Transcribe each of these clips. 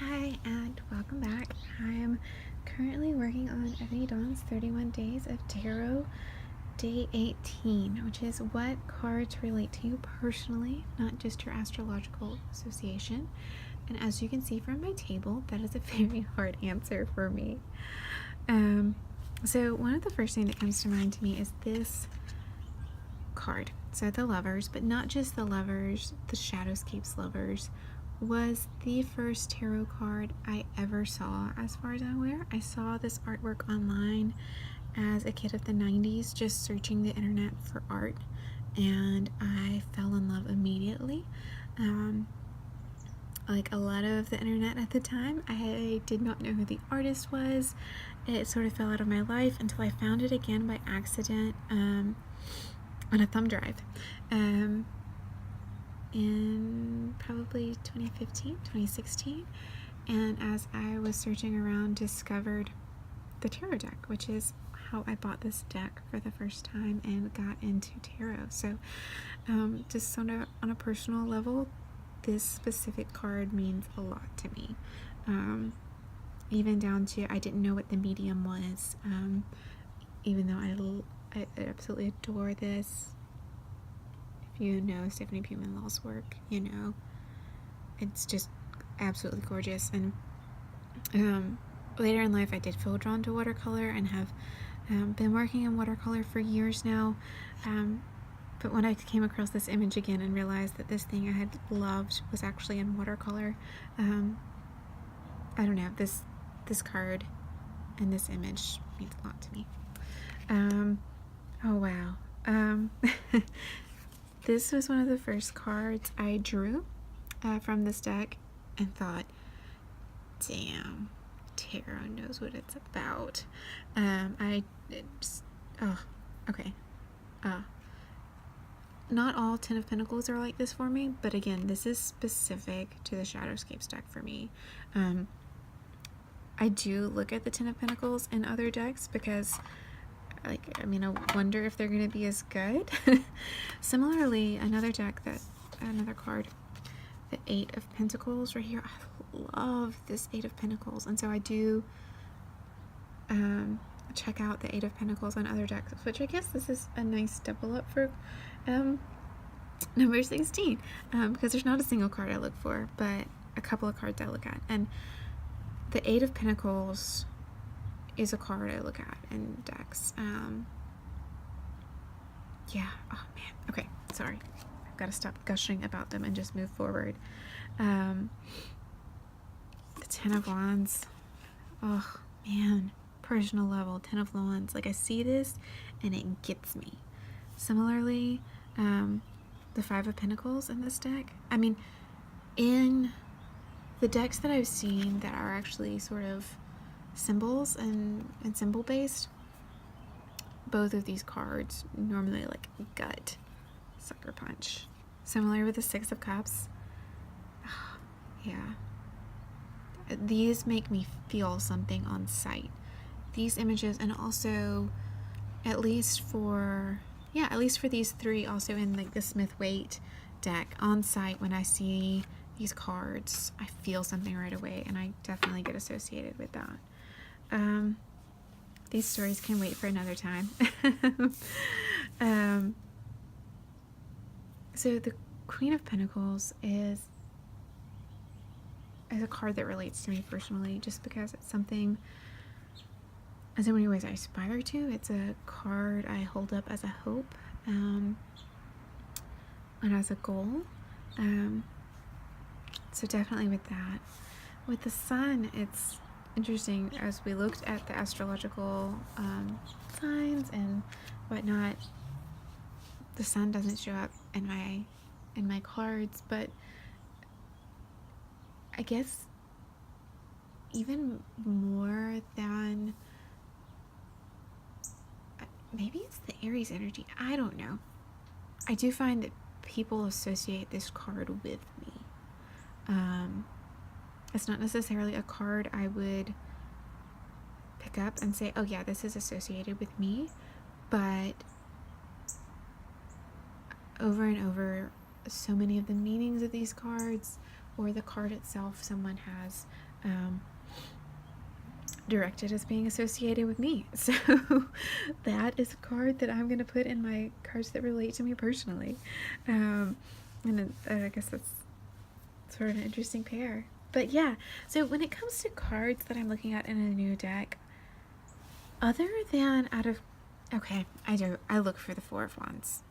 Hi and welcome back. I'm currently working on Ethony Dawn's 31 Days of Tarot, Day 18, which is what cards relate to you personally, not just your astrological association. And as you can see from my table, that is a very hard answer for me. So one of the first things that comes to mind to me is this card. So the Lovers, but not just the Lovers, the Shadowscapes Lovers was the first tarot card I ever saw, as far as I'm aware. I saw this artwork online as a kid of the 90s, just searching the internet for art, and I fell in love immediately. Like a lot of the internet at the time, I did not know who the artist was. It sort of fell out of my life until I found it again by accident on a thumb drive. In probably 2015, 2016, and as I was searching around, discovered the tarot deck, which is how I bought this deck for the first time and got into tarot. So just sort of on a personal level, this specific card means a lot to me, even down to I didn't know what the medium was, even though I absolutely adore this. If you know Stephanie Law's work, you know it's just absolutely gorgeous. And later in life, I did feel drawn to watercolor and have been working in watercolor for years now. But when I came across this image again and realized that this thing I had loved was actually in watercolor, I don't know, this card and this image means a lot to me. Oh wow. This was one of the first cards I drew from this deck and thought, damn, tarot knows what it's about. Not all Ten of Pentacles are like this for me, but again, this is specific to the Shadowscapes deck for me. I do look at the Ten of Pentacles in other decks because I wonder if they're going to be as good. Similarly, another card, the Eight of Pentacles right here. I love this Eight of Pentacles, and so I do check out the Eight of Pentacles on other decks, which I guess this is a nice double up for number 16, because there's not a single card I look for, but a couple of cards I look at, and the Eight of Pentacles is a card I look at in decks. Yeah, oh man, okay, sorry. I've got to stop gushing about them and just move forward. The Ten of Wands, oh man, personal level, Ten of Wands. Like I see this and it gets me. Similarly, the Five of Pentacles in this deck. I mean, in the decks that I've seen that are actually sort of symbols and symbol based, both of these cards normally like gut sucker punch. Similar with the Six of Cups. Yeah, these make me feel something on sight, these images, and also at least for these three, also in like the Smith-Waite deck, on sight, when I see these cards I feel something right away, and I definitely get associated with that. These stories can wait for another time. So the Queen of Pentacles is a card that relates to me personally, just because it's something, in so many ways, I aspire to. It's a card I hold up as a hope, and as a goal. So definitely with that. With the Sun, it's interesting, as we looked at the astrological signs and whatnot, the Sun doesn't show up in my cards, but I guess even more than, maybe it's the Aries energy, I don't know. I do find that people associate this card with me. It's not necessarily a card I would pick up and say, oh yeah, this is associated with me, but over and over, so many of the meanings of these cards, or the card itself, someone has directed as being associated with me. So that is a card that I'm going to put in my cards that relate to me personally. And I guess that's sort of an interesting pair. But yeah, so when it comes to cards that I'm looking at in a new deck, other than okay, I look for the Four of Wands.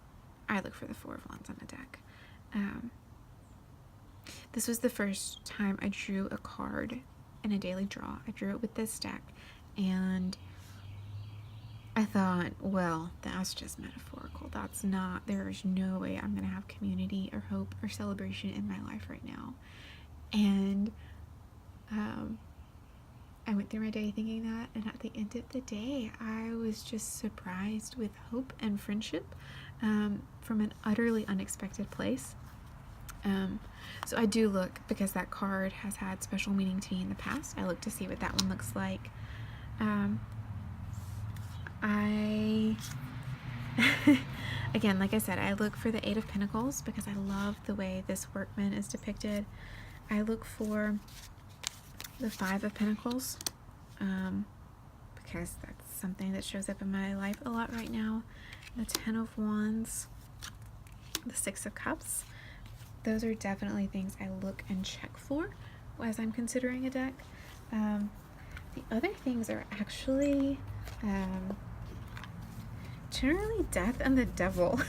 I look for the Four of Wands on a deck. This was the first time I drew a card in a daily draw. I drew it with this deck, and I thought, well, that's just metaphorical. There's no way I'm going to have community or hope or celebration in my life right now. And I went through my day thinking that, and at the end of the day, I was just surprised with hope and friendship from an utterly unexpected place. So I do look, because that card has had special meaning to me in the past, I look to see what that one looks like. Again, like I said, I look for the Eight of Pentacles because I love the way this workman is depicted. I look for the Five of Pentacles because that's something that shows up in my life a lot right now. The Ten of Wands, the Six of Cups. Those are definitely things I look and check for as I'm considering a deck. The other things are actually generally Death and the Devil.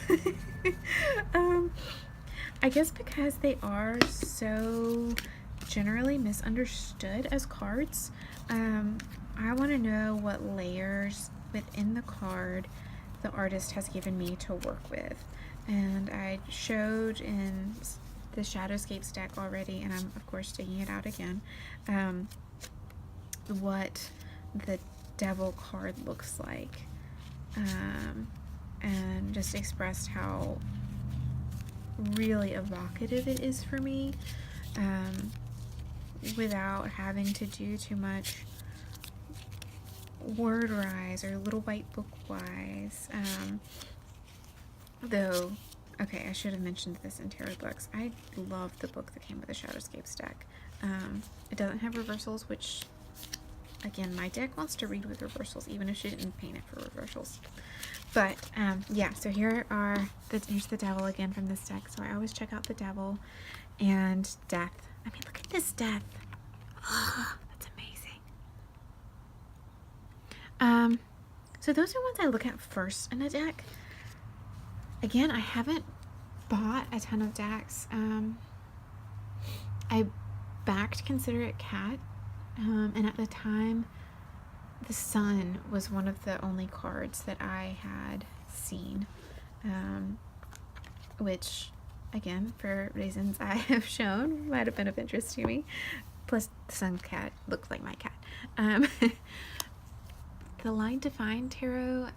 I guess because they are so generally misunderstood as cards, I want to know what layers within the card the artist has given me to work with. And I showed in the Shadowscapes deck already, and I'm of course taking it out again, what the Devil card looks like, and just expressed how really evocative it is for me, without having to do too much word-wise or little white book-wise. Though, okay, I should have mentioned this in tarot books. I love the book that came with the Shadowscapes deck. It doesn't have reversals, which, again, my deck wants to read with reversals, even if she didn't paint it for reversals. But, yeah, so here's the Devil again from this deck. So I always check out the Devil and Death. I mean, look at this Death. Oh, that's amazing. So those are ones I look at first in a deck. Again, I haven't bought a ton of decks. I backed Considerate Cat, and at the time, the Sun was one of the only cards that I had seen, which, again, for reasons I have shown, might have been of interest to me. Plus, the Sun cat looked like my cat. The Line Defined Tarot,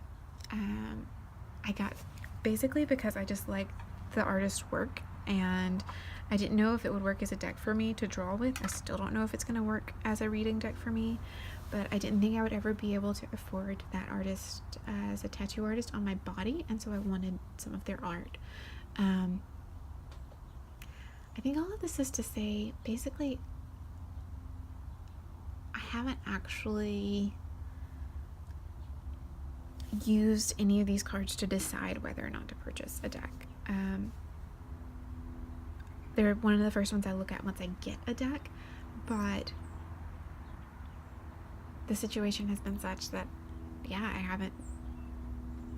I got basically because I just like the artist's work, and I didn't know if it would work as a deck for me to draw with. I still don't know if it's going to work as a reading deck for me, but I didn't think I would ever be able to afford that artist as a tattoo artist on my body, and so I wanted some of their art. I think all of this is to say, basically, I haven't actually used any of these cards to decide whether or not to purchase a deck. They're one of the first ones I look at once I get a deck, but the situation has been such that, yeah, I haven't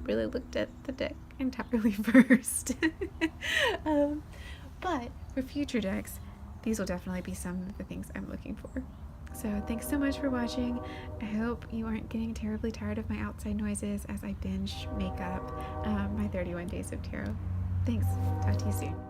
really looked at the deck entirely first. But for future decks, these will definitely be some of the things I'm looking for. So thanks so much for watching. I hope you aren't getting terribly tired of my outside noises as I binge make up my 31 Days of Tarot. Thanks. Talk to you soon.